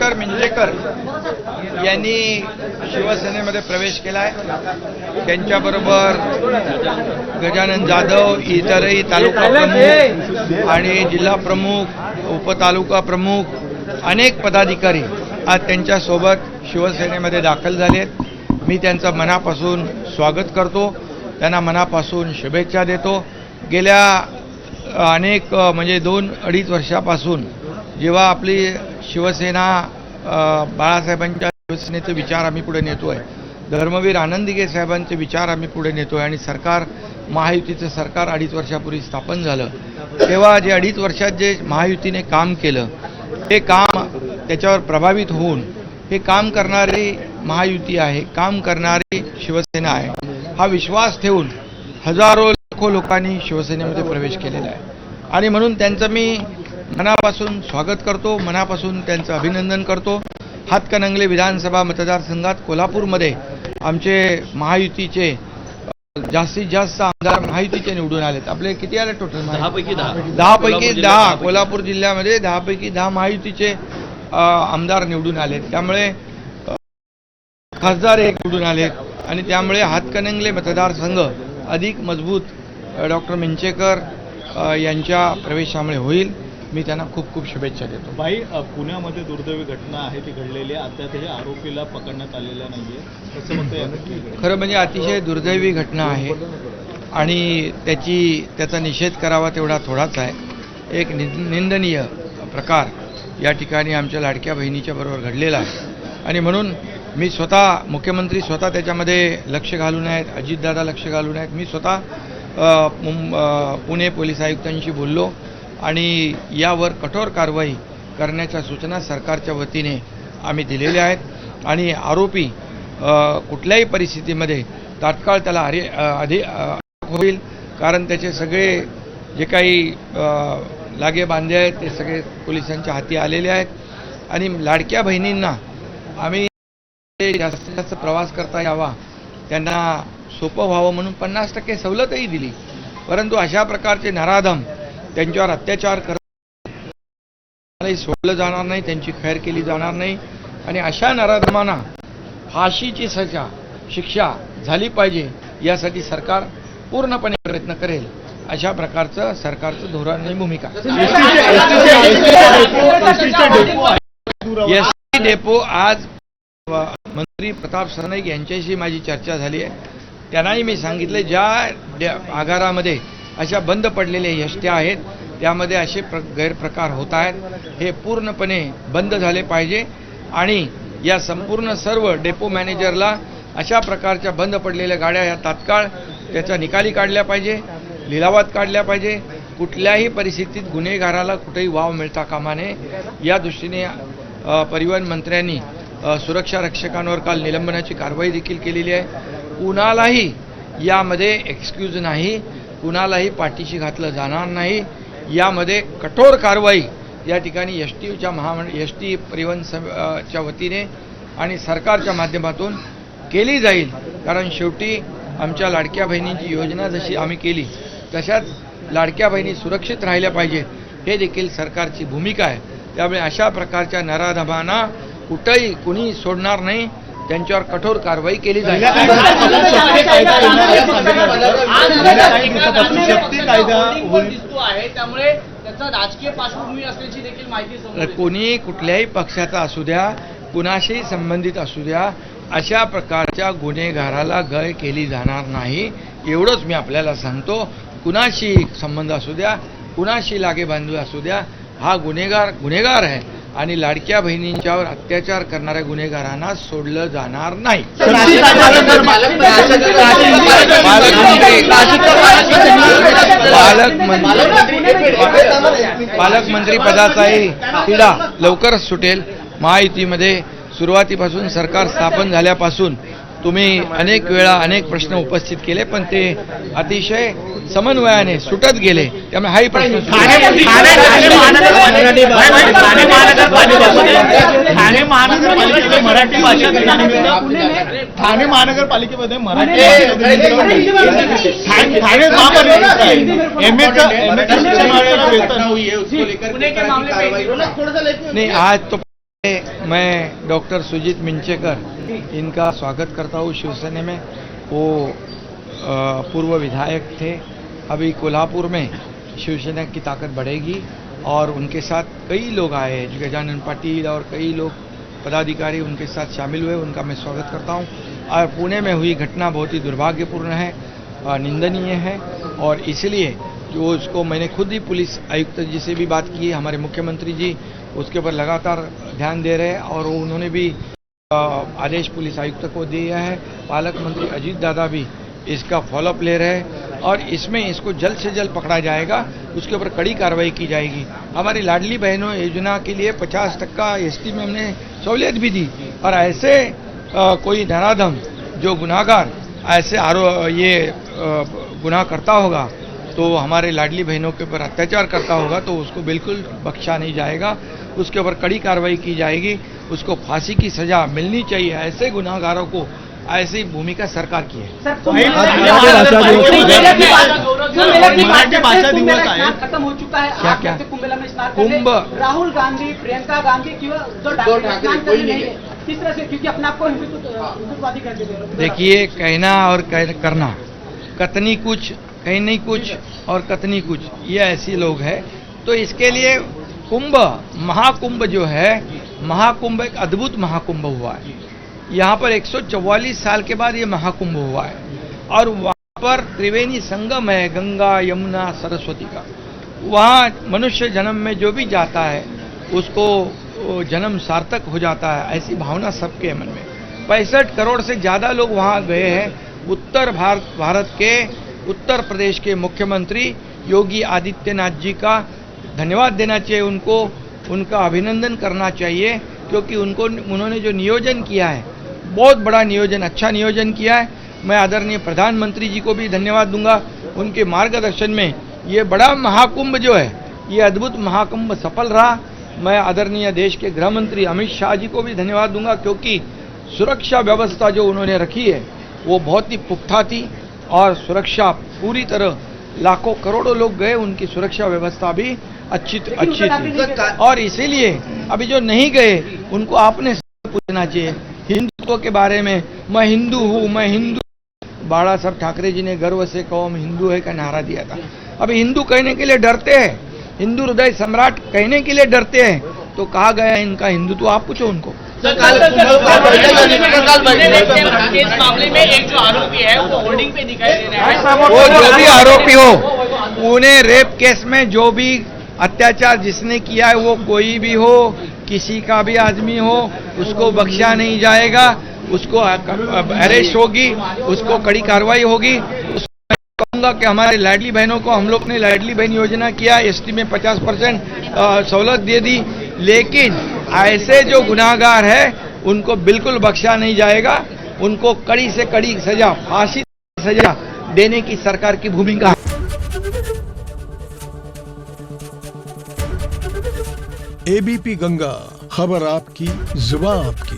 Doctor मिंजेकर यांनी शिवसेनेमध्ये प्रवेश केला आहे. त्यांच्याबरोबर गजानन जाधव, इतरही तालुका प्रमुख आणि जिल्हा प्रमुख, उपतालुका प्रमुख, अनेक पदाधिकारी आज त्यांच्यासोबत शिवसेनेमध्ये दाखल झालेत. मी त्यांचं मनापासून स्वागत करतो, त्यांना मनापासून शुभेच्छा देतो. गेल्या अनेक म्हणजे 2-2.5 वर्षापासून जेव्हा आपली शिवसेना बाळासाहेबांच्या शिवसेनेचे विचार आम्ही पुढे नेतो आहे, धर्मवीर आनंदीगे साहेबांचे विचार आम्ही पुढे नेतो आहे आणि सरकार महायुतीचं सरकार 2.5 वर्षापूर्वी स्थापन झालं, तेव्हा जे 2.5 वर्षात जे महायुतीने काम केलं ते काम त्याच्यावर प्रभावित होऊन हे काम करणारी महायुती आहे, काम करणारी शिवसेना आहे, हा विश्वास ठेवून हजारो लाखो लोकांनी शिवसेनेमध्ये प्रवेश केलेला आहे. आणि म्हणून त्यांचं मी मनापासून स्वागत करतो, मनापासून त्यांचं अभिनंदन करतो. हातकणंगले विधानसभा मतदारसंघात कोल्हापूरमध्ये आमचे महायुतीचे जास्तीत जास्त आमदार महायुतीचे निवडून आलेत. आपले किती आले टोटल? 10 पैकी 10. कोल्हापूर जिल्ह्यामध्ये 10 पैकी 10 महायुतीचे आमदार निवडून आलेत. त्यामुळे खासदार एक निवडून आलेत आणि त्यामुळे हातकणंगले मतदारसंघ अधिक मजबूत डॉक्टर मिंजेकर यांच्या प्रवेशामुळे होईल. मी त्यांना खूप खूप शुभेच्छा देतो. भाई, पुण्यामध्ये दुर्दैवी घटना आहे ती घडलेली आहे, अद्यापही आरोपीला पकडण्यात आलेला नाहीये, कसं म्हणतं? खरं म्हणजे अतिशय दुर्दैवी घटना आहे आणि त्याचा निषेध करावा तेवढा थोडाच आहे. एक निंदनीय प्रकार या ठिकाणी आमच्या लाडक्या बहिणीच्या बरोबर घडलेला आहे आणि म्हणून मी स्वतः, मुख्यमंत्री स्वतः त्याच्यामध्ये लक्ष घालून आहेत, अजितदादा लक्ष घालून आहेत. मी स्वतः पुणे पोलीस आयुक्तांशी बोललो आणि यावर कठोर कारवाई करण्याच्या सूचना सरकारच्या वतीने आम्ही दिलेल्या आहेत आणि आरोपी कुठल्याही परिस्थितीमध्ये तात्काळ त्याला होईल, कारण त्याचे सगळे जे काही लागे बांधे आहेत ते सगळे पोलिसांच्या हाती आलेले आहेत आणि लाडक्या बहिणींना आम्ही जास्तीत जास्त प्रवास करता यावा, त्यांना सोपं व्हावं म्हणून 50% सवलतही दिली. परंतु अशा प्रकारचे नराधम त्यांच्यावर अत्याचार करत सोडलं जाणार नाही, त्यांची खैर केली जाणार नाही आणि अशा नराधमांना फाशीची शिक्षा झाली पाहिजे यासाठी सरकार पूर्णपणे प्रयत्न करेल. अशा प्रकारचं सरकारचं धोरण आणि भूमिका. एसटी डेपो आज मंत्री प्रताप सरनाईक यांच्याशी माझी चर्चा झाली आहे. त्यांनाही मी सांगितले ज्या आगारामध्ये अशा बंद पडलेल्या एसट्या आहेत त्यामध्ये असे गैरप्रकार होत आहेत, हे पूर्णपणे बंद झाले पाहिजे आणि या संपूर्ण सर्व डेपो मॅनेजरला अशा प्रकारच्या बंद पडलेल्या गाड्या या तात्काळ त्याचा निकाली काढल्या पाहिजे, लिलावात काढल्या पाहिजे. कुठल्याही परिस्थितीत गुन्हेगाराला कुठेही वाव मिळता कामा नये या दृष्टीने परिवहन मंत्र्यांनी सुरक्षा रक्षकांवर काल निलंबनाची कारवाई देखील केलेली आहे. कुणालाही यामध्ये एक्सक्यूज नाही, कुणालाही पाठीशी घातलं जाणार नाही. यामध्ये कठोर कारवाई या ठिकाणी एसटी परिवहनच्या वतीने आणि सरकारच्या माध्यमातून केली जाईल, कारण शेवटी आमच्या लाडक्या बहिणींची योजना जशी आम्ही केली तशाच लाडक्या बहिणी सुरक्षित राहिल्या पाहिजेत हे देखील सरकारची भूमिका आहे. त्यामुळे अशा प्रकारच्या नराधमांना कुठेही कुणी सोडणार नाही, त्यांच्यावर कठोर कारवाई केली जाईल. कोणी कुठल्याही पक्षाचा असू द्या, कुणाशी संबंधित असू द्या, अशा प्रकारच्या गुन्हेगाराला गय केली जाणार नाही एवढंच मी आपल्याला सांगतो. कुणाशी संबंध असू द्या, कुणाशी लागेबांधवी असू द्या, हा गुन्हेगार आहे आणि लाडक्या बहिणींच्यावर अत्याचार करणाऱ्या गुन्हेगारांना सोडलं जाणार नाही. पालकमंत्री पदाचाही तिढा लवकरच सुटेल. महायुतीमध्ये सुरुवातीपासून सरकार स्थापन झाल्यापासून तुम्ही अनेक वेळा अनेक प्रश्न उपस्थित केले, पण ते अतिशय समन्वयाने सुटत गेले. त्यामुळे हाही प्रश्न ठाणे महानगरपालिकेमध्ये मराठी नाही आज तो मैं डॉक्टर सुजीत मिंचेकर इनका स्वागत करता हूँ शिवसेना में। वो पूर्व विधायक थे। अभी कोल्हापुर में शिवसेना की ताकत बढ़ेगी और उनके साथ कई लोग आए, गजानन पाटिल और कई लोग पदाधिकारी उनके साथ शामिल हुए। उनका मैं स्वागत करता हूँ। और पुणे में हुई घटना बहुत ही दुर्भाग्यपूर्ण है, निंदनीय है, और इसलिए जो उसको मैंने खुद ही पुलिस आयुक्त जी से भी बात की, हमारे मुख्यमंत्री जी उसके ऊपर लगातार ध्यान दे रहे हैं और उन्होंने भी आदेश पुलिस आयुक्त को दिया है। पालक मंत्री अजीत दादा भी इसका फॉलोअप ले रहे हैं और इसमें इसको जल्द से जल्द पकड़ा जाएगा, उसके ऊपर कड़ी कार्रवाई की जाएगी। हमारी लाडली बहनों योजना के लिए 50% एसटी में हमने सहूलियत भी दी, और ऐसे कोई धराधम जो गुनाहगार ऐसे गुनाह करता होगा, तो हमारे लाडली बहनों के ऊपर अत्याचार करता होगा, तो उसको बिल्कुल बख्शा नहीं जाएगा, उसके ऊपर कड़ी कार्रवाई की जाएगी, उसको फांसी की सजा मिलनी चाहिए। ऐसे गुनाहगारों को ऐसी भूमिका सरकार की है। मराठी भाषा दिवस आहे, खत्म हो चुका है। क्या आप क्या? कुंभ मेला में स्नान कुंभ? करने राहुल गांधी, प्रियंका गांधी किंवा जो स्नान करने नहीं है, किस तरह से, क्योंकि अपने आप को हिंदुत्ववादी कर देते हैं। देखिए, कहना और करना, कतनी कुछ कहनी कुछ और कतनी कुछ, ये ऐसे लोग हैं। तो इसके लिए कुंभ, महाकुंभ जो है, महाकुंभ एक अद्भुत महाकुंभ हुआ है। यहाँ पर 144 साल के बाद ये महाकुंभ हुआ है और वहाँ पर त्रिवेणी संगम है, गंगा यमुना सरस्वती का। वहाँ मनुष्य जन्म में जो भी जाता है उसको जन्म सार्थक हो जाता है, ऐसी भावना सबके मन में। 65 करोड़ से ज़्यादा लोग वहाँ गए हैं। उत्तर भारत के उत्तर प्रदेश के मुख्यमंत्री योगी आदित्यनाथ जी का धन्यवाद देना चाहिए, उनका अभिनंदन करना चाहिए, क्योंकि उन्होंने जो नियोजन किया है, बहुत बड़ा नियोजन, अच्छा नियोजन किया है। मैं आदरणीय प्रधानमंत्री जी को भी धन्यवाद दूंगा, उनके मार्गदर्शन में ये बड़ा महाकुंभ जो है, ये अद्भुत महाकुंभ सफल रहा। मैं आदरणीय देश के गृह मंत्री अमित शाह जी को भी धन्यवाद दूंगा, क्योंकि सुरक्षा व्यवस्था जो उन्होंने रखी है वो बहुत ही पुख्ता थी, और सुरक्षा पूरी तरह, लाखों करोड़ों लोग गए, उनकी सुरक्षा व्यवस्था भी अच्छी थी। और इसीलिए अभी जो नहीं गए उनको आपने पूछना चाहिए हिंदुत्व के बारे में। मैं हिंदू हूँ, मैं हिंदू। बाला साहब ठाकरे जी ने गर्व से कहो हम हिंदू है का नारा दिया था। अभी हिंदू कहने के लिए डरते हैं, हिंदू हृदय सम्राट कहने के लिए डरते हैं, तो कहा गया इनका हिंदुत्व? आप पूछो उनको। इस मामले में एक जो आरोपी है वो होर्डिंग पे दिखाई दे रहा है। वो जो भी आरोपी हो, पुणे रेप केस में जो भी अत्याचार जिसने किया है, वो कोई भी हो, किसी का भी आदमी हो, उसको बख्शा नहीं जाएगा, उसको अरेस्ट होगी, उसको कड़ी कार्रवाई होगी। कहूँगा कि हमारे लाडली बहनों को, हम लोग ने लाडली बहन योजना किया, एसटी में 50% सहूलत दे दी, लेकिन ऐसे जो गुनाहगार है उनको बिल्कुल बख्शा नहीं जाएगा, उनको कड़ी से कड़ी सजा, फांसी सजा देने की सरकार की भूमिका है। एबीपी गंगा, खबर आपकी, जुबान आपकी।